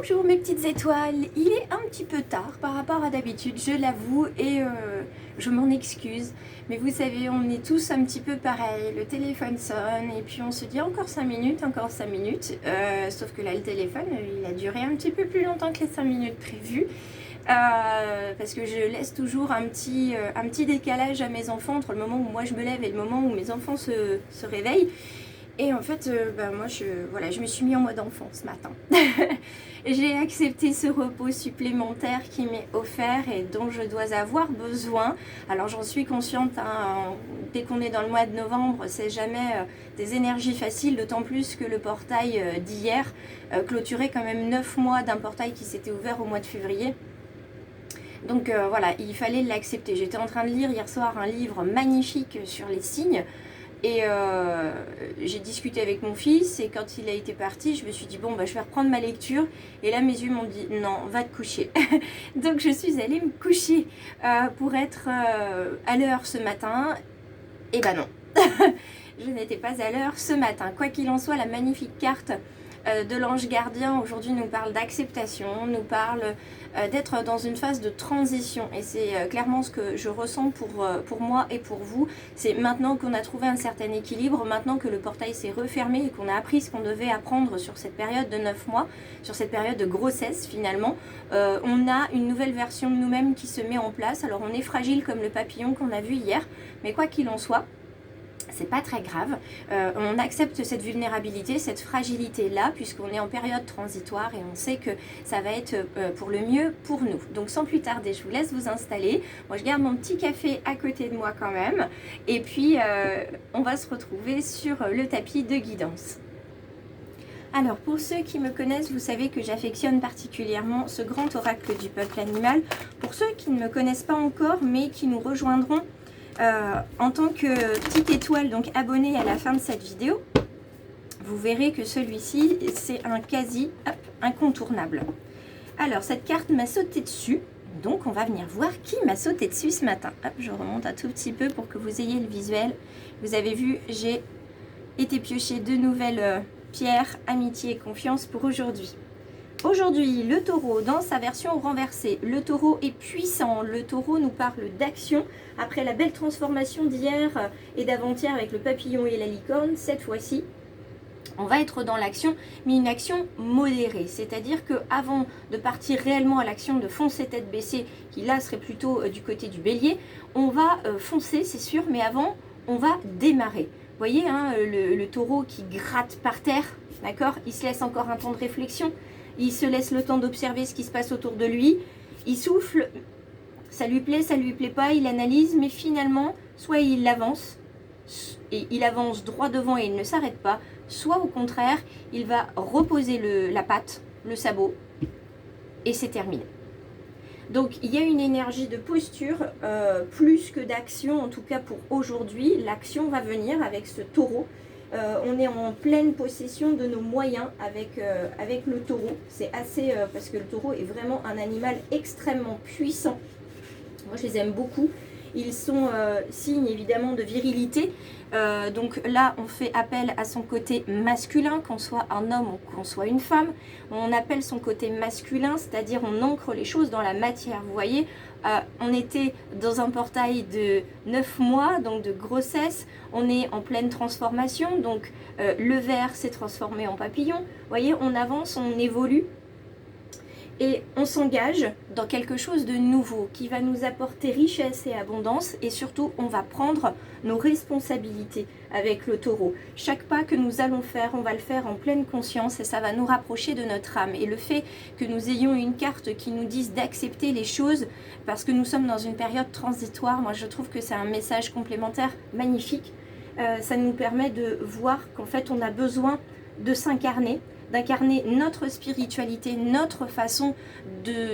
Bonjour mes petites étoiles, il est un petit peu tard par rapport à d'habitude, je l'avoue, et je m'en excuse. Mais vous savez, on est tous un petit peu pareil, le téléphone sonne et puis on se dit encore 5 minutes, encore 5 minutes. Sauf que là le téléphone, il a duré un petit peu plus longtemps que les 5 minutes prévues. Parce que je laisse toujours un petit décalage à mes enfants entre le moment où moi je me lève et le moment où mes enfants se réveillent. Et en fait, moi, je me suis mis en mode enfant ce matin. J'ai accepté ce repos supplémentaire qui m'est offert et dont je dois avoir besoin. Alors j'en suis consciente, hein, dès qu'on est dans le mois de novembre, c'est jamais des énergies faciles, d'autant plus que le portail d'hier clôturait quand même 9 mois d'un portail qui s'était ouvert au mois de février. Donc voilà, il fallait l'accepter. J'étais en train de lire hier soir un livre magnifique sur les signes. Et j'ai discuté avec mon fils et quand il a été parti, je me suis dit bon je vais reprendre ma lecture et là mes yeux m'ont dit non, va te coucher. Donc je suis allée me coucher pour être à l'heure ce matin. Et non, je n'étais pas à l'heure ce matin. Quoi qu'il en soit, la magnifique carte de l'ange gardien aujourd'hui nous parle d'acceptation, nous parle d'être dans une phase de transition et c'est clairement ce que je ressens pour moi et pour vous. C'est maintenant qu'on a trouvé un certain équilibre, maintenant que le portail s'est refermé et qu'on a appris ce qu'on devait apprendre sur cette période de 9 mois, sur cette période de grossesse finalement, on a une nouvelle version de nous-mêmes qui se met en place. Alors on est fragile comme le papillon qu'on a vu hier, mais quoi qu'il en soit, c'est pas très grave, on accepte cette vulnérabilité, cette fragilité là, puisqu'on est en période transitoire et on sait que ça va être pour le mieux pour nous. Donc sans plus tarder, je vous laisse vous installer. Moi je garde mon petit café à côté de moi quand même, et puis on va se retrouver sur le tapis de guidance. Alors pour ceux qui me connaissent, vous savez que j'affectionne particulièrement ce grand oracle du peuple animal. Pour ceux qui ne me connaissent pas encore mais qui nous rejoindront en tant que petite étoile, donc abonnée à la fin de cette vidéo, vous verrez que celui-ci c'est un quasi incontournable. Alors cette carte m'a sauté dessus, donc on va venir voir qui m'a sauté dessus ce matin. Hop, je remonte un tout petit peu pour que vous ayez le visuel. Vous avez vu, j'ai été piocher de nouvelles pierres, amitié et confiance pour aujourd'hui. Aujourd'hui, le taureau dans sa version renversée. Le taureau est puissant. Le taureau nous parle d'action. Après la belle transformation d'hier et d'avant-hier avec le papillon et la licorne, cette fois-ci, on va être dans l'action, mais une action modérée. C'est-à-dire qu'avant de partir réellement à l'action de foncer tête baissée, qui là serait plutôt du côté du bélier, on va foncer, c'est sûr, mais avant, on va démarrer. Vous voyez, hein, le taureau qui gratte par terre, d'accord? Il se laisse encore un temps de réflexion. Il se laisse le temps d'observer ce qui se passe autour de lui. Il souffle, ça lui plaît pas, il analyse, mais finalement, soit il avance, et il avance droit devant et il ne s'arrête pas, soit au contraire, il va reposer la patte, le sabot, et c'est terminé. Donc il y a une énergie de posture, plus que d'action, en tout cas pour aujourd'hui. L'action va venir avec ce taureau. On est en pleine possession de nos moyens avec le taureau. C'est assez, parce que le taureau est vraiment un animal extrêmement puissant. Moi je les aime beaucoup. Ils sont signes évidemment de virilité. Donc là on fait appel à son côté masculin, qu'on soit un homme ou qu'on soit une femme. On appelle son côté masculin, c'est-à-dire on ancre les choses dans la matière. Vous voyez, on était dans un portail de 9 mois, donc de grossesse. On est en pleine transformation, donc le ver s'est transformé en papillon. Vous voyez, on avance, on évolue. Et on s'engage dans quelque chose de nouveau qui va nous apporter richesse et abondance, et surtout on va prendre nos responsabilités avec le taureau. Chaque pas que nous allons faire, on va le faire en pleine conscience et ça va nous rapprocher de notre âme. Et le fait que nous ayons une carte qui nous dise d'accepter les choses parce que nous sommes dans une période transitoire, moi je trouve que c'est un message complémentaire magnifique. Ça nous permet de voir qu'en fait on a besoin de s'incarner, d'incarner notre spiritualité, notre façon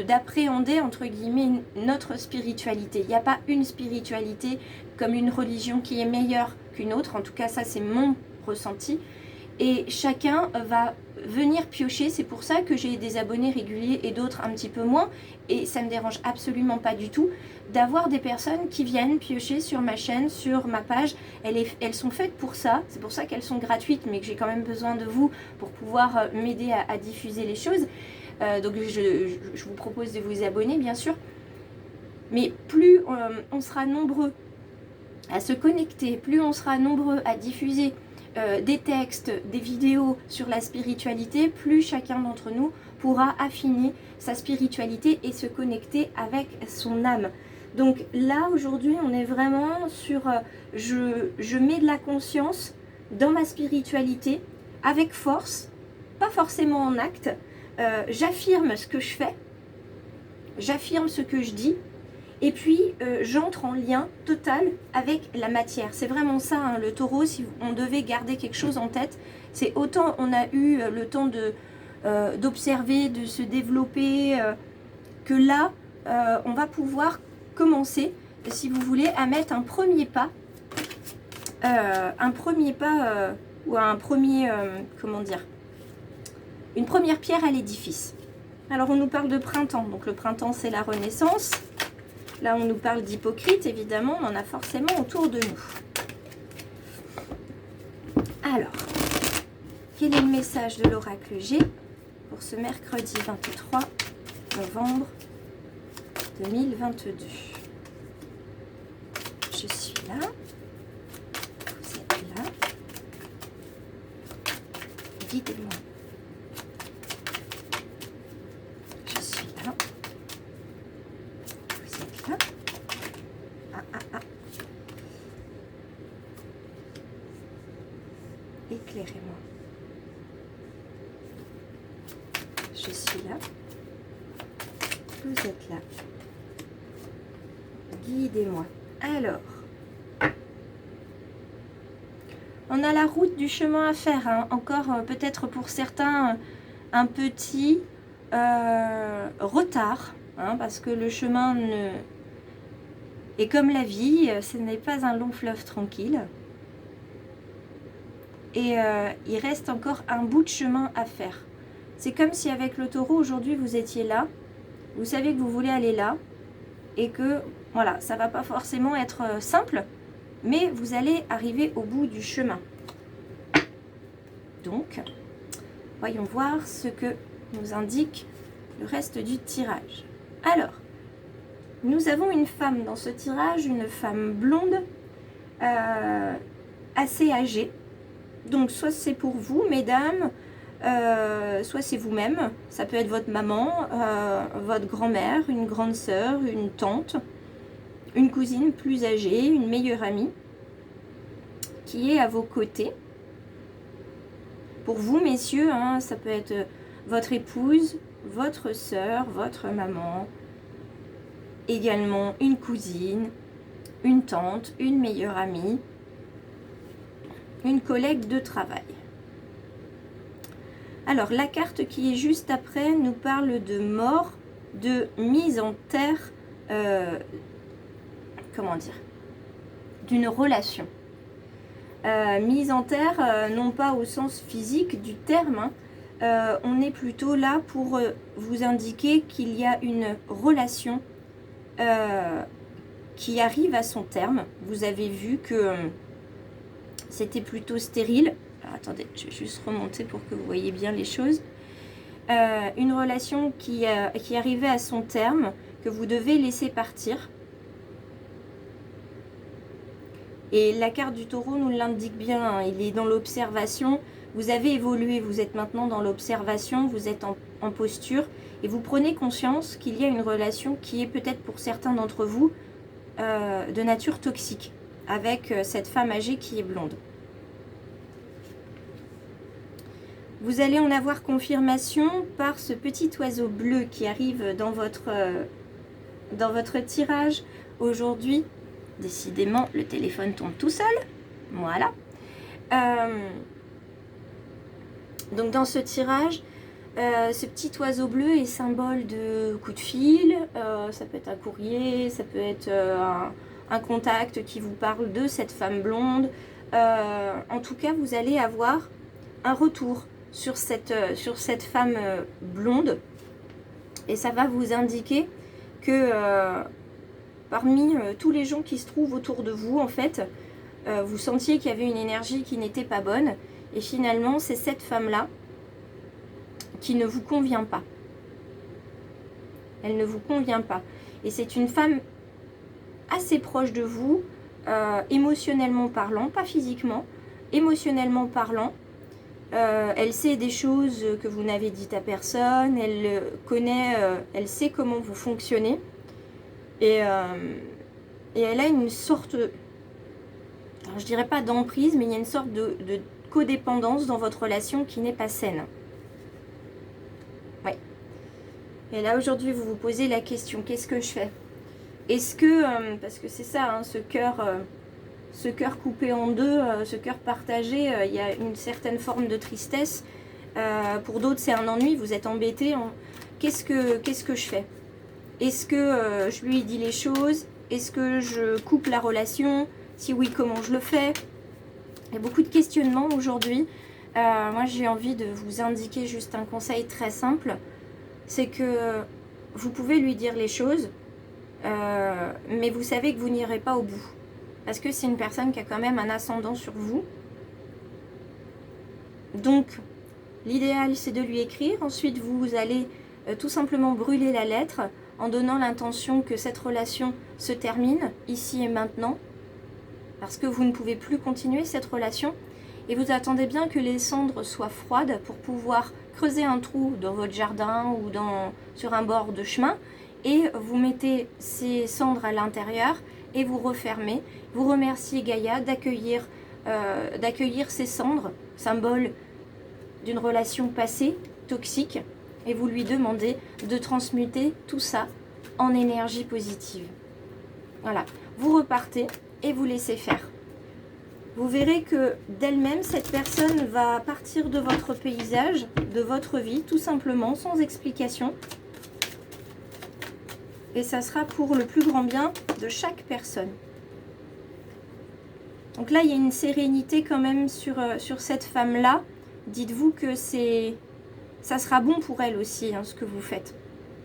d'appréhender entre guillemets notre spiritualité. Il n'y a pas une spiritualité comme une religion qui est meilleure qu'une autre, en tout cas ça c'est mon ressenti. Et chacun va venir piocher, c'est pour ça que j'ai des abonnés réguliers et d'autres un petit peu moins, et ça me dérange absolument pas du tout d'avoir des personnes qui viennent piocher sur ma chaîne, sur ma page. Elles sont faites pour ça, c'est pour ça qu'elles sont gratuites, mais que j'ai quand même besoin de vous pour pouvoir m'aider à diffuser les choses. Donc je vous propose de vous abonner, bien sûr. Mais plus on sera nombreux à se connecter, plus on sera nombreux à diffuser des textes, des vidéos sur la spiritualité, plus chacun d'entre nous pourra affiner sa spiritualité et se connecter avec son âme. Donc là, aujourd'hui, on est vraiment sur je mets de la conscience dans ma spiritualité avec force, pas forcément en acte. J'affirme ce que je fais, j'affirme ce que je dis, et puis j'entre en lien total avec la matière. C'est vraiment ça, hein, le taureau, si on devait garder quelque chose en tête, c'est autant on a eu le temps d'observer, de se développer, que là, on va pouvoir commencer, si vous voulez, à mettre un premier pas, ou un premier, comment dire, une première pierre à l'édifice. Alors on nous parle de printemps, donc le printemps c'est la renaissance. Là on nous parle d'hypocrite, évidemment, on en a forcément autour de nous. Alors, quel est le message de l'oracle G pour ce mercredi 23 novembre 2022? Je suis là, vous êtes là, guidez-moi. Je suis là, vous êtes là. Éclairez-moi. Je suis là, vous êtes là. Guidez-moi. Alors, on a la route du chemin à faire, hein. Encore peut-être pour certains un petit retard, hein, parce que le chemin est comme la vie, ce n'est pas un long fleuve tranquille. Et il reste encore un bout de chemin à faire. C'est comme si avec le taureau, aujourd'hui, vous étiez là, vous savez que vous voulez aller là, et que, voilà, ça va pas forcément être simple, mais vous allez arriver au bout du chemin. Donc, voyons voir ce que nous indique le reste du tirage. Alors, nous avons une femme dans ce tirage, une femme blonde, assez âgée. Donc, soit c'est pour vous, mesdames, soit c'est vous-même. Ça peut être votre maman, votre grand-mère, une grande sœur, une tante, une cousine plus âgée, une meilleure amie qui est à vos côtés. Pour vous, messieurs, hein, ça peut être votre épouse, votre sœur, votre maman, également une cousine, une tante, une meilleure amie, une collègue de travail. Alors, la carte qui est juste après nous parle de mort, de mise en terre, comment dire, d'une relation. Mise en terre, non pas au sens physique du terme, hein, on est plutôt là pour vous indiquer qu'il y a une relation qui arrive à son terme. Vous avez vu que c'était plutôt stérile. Alors, attendez, je vais juste remonter pour que vous voyez bien les choses. Une relation qui arrivait à son terme, que vous devez laisser partir. Et la carte du taureau nous l'indique bien, hein, il est dans l'observation. Vous avez évolué, vous êtes maintenant dans l'observation, vous êtes en posture et vous prenez conscience qu'il y a une relation qui est peut-être pour certains d'entre vous de nature toxique avec cette femme âgée qui est blonde. Vous allez en avoir confirmation par ce petit oiseau bleu qui arrive dans votre tirage aujourd'hui. Décidément, le téléphone tombe tout seul. Voilà. Donc dans ce tirage, ce petit oiseau bleu est symbole de coup de fil. Ça peut être un courrier, ça peut être un contact qui vous parle de cette femme blonde. En tout cas, vous allez avoir un retour sur cette femme blonde. Et ça va vous indiquer que parmi tous les gens qui se trouvent autour de vous, en fait, vous sentiez qu'il y avait une énergie qui n'était pas bonne. Et finalement, c'est cette femme-là qui ne vous convient pas. Elle ne vous convient pas. Et c'est une femme assez proche de vous, émotionnellement parlant, pas physiquement, émotionnellement parlant. Elle sait des choses que vous n'avez dites à personne, elle connaît, elle sait comment vous fonctionnez. Et elle a une sorte, alors je dirais pas d'emprise, mais il y a une sorte de codépendance dans votre relation qui n'est pas saine. Oui. Et là aujourd'hui vous vous posez la question, qu'est-ce que je fais? Est-ce que, parce que c'est ça, hein, ce cœur coupé en deux, ce cœur partagé, il y a une certaine forme de tristesse. Pour d'autres c'est un ennui, vous êtes embêté. Qu'est-ce que je fais? Est-ce que je lui dis les choses? Est-ce que je coupe la relation? Si oui, comment je le fais? Il y a beaucoup de questionnements aujourd'hui. Moi j'ai envie de vous indiquer juste un conseil très simple. C'est que vous pouvez lui dire les choses, mais vous savez que vous n'irez pas au bout. Parce que c'est une personne qui a quand même un ascendant sur vous. Donc, l'idéal, c'est de lui écrire. Ensuite, vous allez tout simplement brûler la lettre en donnant l'intention que cette relation se termine, ici et maintenant. Parce que vous ne pouvez plus continuer cette relation. Et vous attendez bien que les cendres soient froides pour pouvoir creuser un trou dans votre jardin ou sur un bord de chemin. Et vous mettez ces cendres à l'intérieur et vous refermez. Vous remerciez Gaïa d'accueillir ces cendres, symbole d'une relation passée, toxique, et vous lui demandez de transmuter tout ça en énergie positive. Voilà, vous repartez et vous laissez faire. Vous verrez que d'elle-même, cette personne va partir de votre paysage, de votre vie, tout simplement, sans explication. Et ça sera pour le plus grand bien de chaque personne. Donc là, il y a une sérénité quand même sur cette femme-là. Dites-vous que ça sera bon pour elle aussi, hein, ce que vous faites.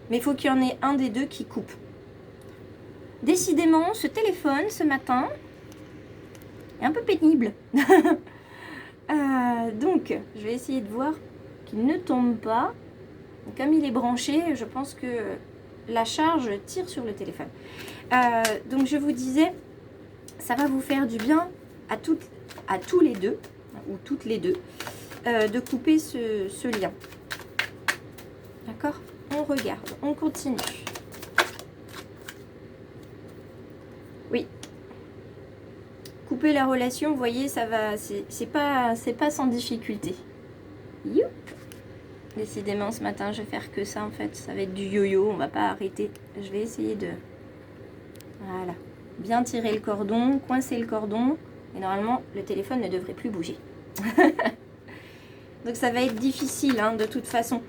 Mais il faut qu'il y en ait un des deux qui coupe. Décidément, ce téléphone, ce matin, est un peu pénible. Donc, je vais essayer de voir qu'il ne tombe pas. Donc, comme il est branché, je pense que la charge tire sur le téléphone. Donc, je vous disais, ça va vous faire du bien à tous les deux, ou toutes les deux, de couper ce lien. D'accord? On regarde, on continue. Oui. Couper la relation, vous voyez, ça va, c'est pas sans difficulté. Youp. Décidément, ce matin, je vais faire que ça, en fait. Ça va être du yo-yo, on va pas arrêter. Je vais essayer de... Voilà. Bien tirer le cordon, coincer le cordon. Et normalement, le téléphone ne devrait plus bouger. Donc, ça va être difficile, hein, de toute façon.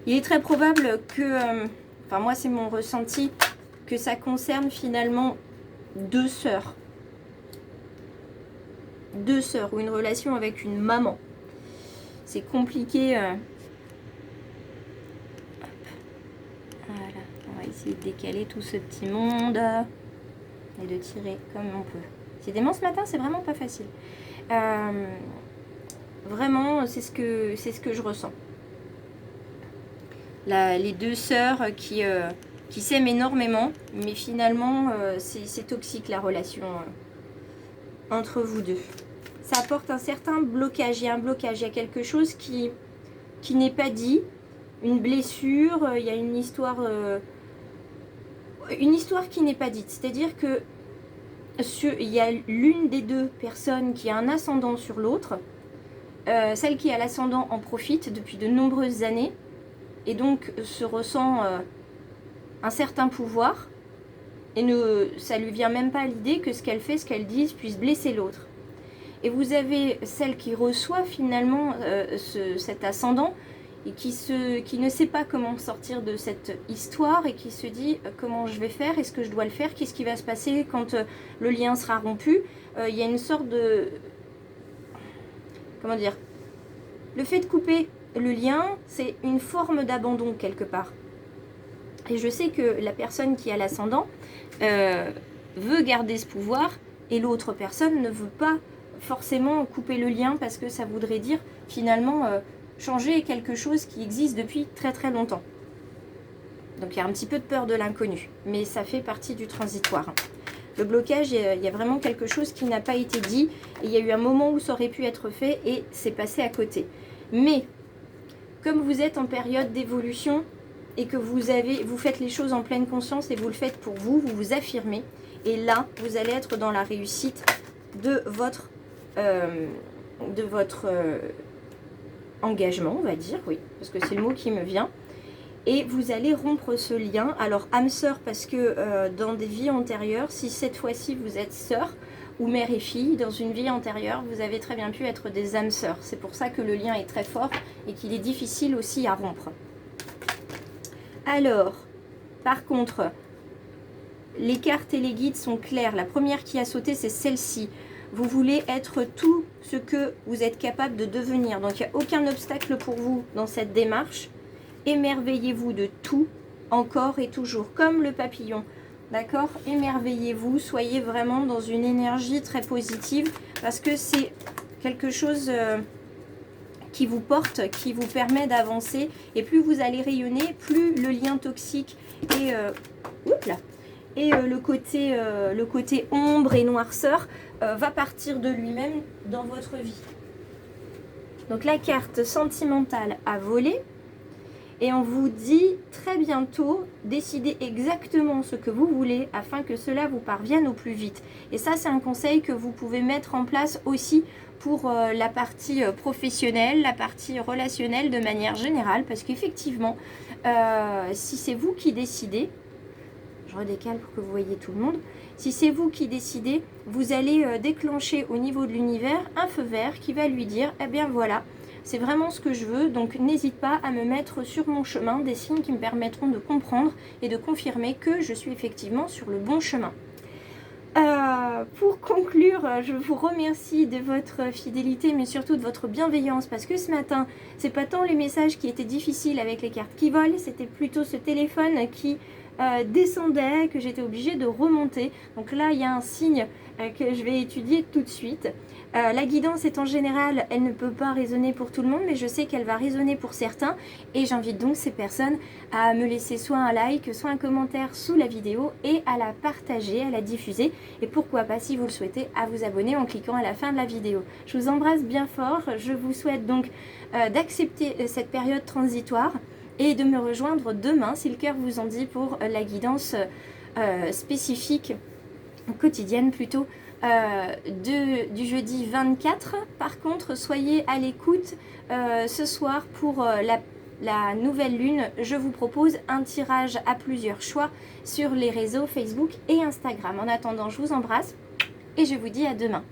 Il est très probable que... enfin, moi, c'est mon ressenti, que ça concerne finalement deux sœurs. Deux sœurs ou une relation avec une maman. C'est compliqué. Voilà, on va essayer de décaler tout ce petit monde et de tirer comme on peut. Décidément, ce matin, c'est vraiment pas facile. Vraiment, c'est ce que je ressens. Les deux sœurs qui s'aiment énormément, mais finalement, c'est toxique la relation entre vous deux. Ça apporte un certain blocage. Il y a un blocage, il y a quelque chose qui n'est pas dit, une blessure, il y a une histoire qui n'est pas dite. C'est-à-dire que il y a l'une des deux personnes qui a un ascendant sur l'autre. Celle qui a l'ascendant en profite depuis de nombreuses années et donc se ressent un certain pouvoir et ça lui vient même pas à l'idée que ce qu'elle fait, ce qu'elle dit puisse blesser l'autre. Et vous avez celle qui reçoit finalement cet ascendant et qui ne sait pas comment sortir de cette histoire et qui se dit comment je vais faire, est-ce que je dois le faire, qu'est-ce qui va se passer quand le lien sera rompu. Il y a une sorte de... Comment dire? Le fait de couper le lien, c'est une forme d'abandon quelque part. Et je sais que la personne qui a l'ascendant veut garder ce pouvoir et l'autre personne ne veut pas forcément couper le lien parce que ça voudrait dire finalement changer quelque chose qui existe depuis très très longtemps. Donc il y a un petit peu de peur de l'inconnu, mais ça fait partie du transitoire. Le blocage, il y a vraiment quelque chose qui n'a pas été dit. Et il y a eu un moment où ça aurait pu être fait et c'est passé à côté. Mais comme vous êtes en période d'évolution et que vous faites les choses en pleine conscience et vous le faites pour vous, vous vous affirmez. Et là, vous allez être dans la réussite de votre engagement, on va dire, oui, parce que c'est le mot qui me vient. Et vous allez rompre ce lien. Alors, âme sœur, parce que dans des vies antérieures, si cette fois-ci vous êtes sœur ou mère et fille, dans une vie antérieure, vous avez très bien pu être des âmes sœurs. C'est pour ça que le lien est très fort et qu'il est difficile aussi à rompre. Alors, par contre, les cartes et les guides sont clairs. La première qui a sauté, c'est celle-ci. Vous voulez être tout ce que vous êtes capable de devenir. Donc, il n'y a aucun obstacle pour vous dans cette démarche. Émerveillez-vous de tout, encore et toujours, comme le papillon. D'accord? Émerveillez-vous, soyez vraiment dans une énergie très positive parce que c'est quelque chose qui vous porte, qui vous permet d'avancer. Et plus vous allez rayonner, plus le lien toxique et, le côté ombre et noirceur va partir de lui-même dans votre vie. Donc la carte sentimentale a volé. Et on vous dit très bientôt, décidez exactement ce que vous voulez afin que cela vous parvienne au plus vite. Et ça, c'est un conseil que vous pouvez mettre en place aussi pour la partie professionnelle, la partie relationnelle de manière générale. Parce qu'effectivement, si c'est vous qui décidez, je redécale pour que vous voyez tout le monde, si c'est vous qui décidez, vous allez déclencher au niveau de l'univers un feu vert qui va lui dire, eh bien voilà, c'est vraiment ce que je veux, donc n'hésite pas à me mettre sur mon chemin des signes qui me permettront de comprendre et de confirmer que je suis effectivement sur le bon chemin. Pour conclure, je vous remercie de votre fidélité, mais surtout de votre bienveillance, parce que ce matin, c'est pas tant les messages qui étaient difficiles avec les cartes qui volent, c'était plutôt ce téléphone qui descendait, que j'étais obligée de remonter. Donc là, il y a un signe que je vais étudier tout de suite. La guidance est en général, elle ne peut pas résonner pour tout le monde, mais je sais qu'elle va résonner pour certains. Et j'invite donc ces personnes à me laisser soit un like, soit un commentaire sous la vidéo et à la partager, à la diffuser. Et pourquoi pas, si vous le souhaitez, à vous abonner en cliquant à la fin de la vidéo. Je vous embrasse bien fort. Je vous souhaite donc d'accepter cette période transitoire et de me rejoindre demain, si le cœur vous en dit, pour la guidance spécifique, quotidienne plutôt, du jeudi 24. Par contre, soyez à l'écoute ce soir pour la nouvelle lune. Je vous propose un tirage à plusieurs choix sur les réseaux Facebook et Instagram. En attendant, je vous embrasse et je vous dis à demain.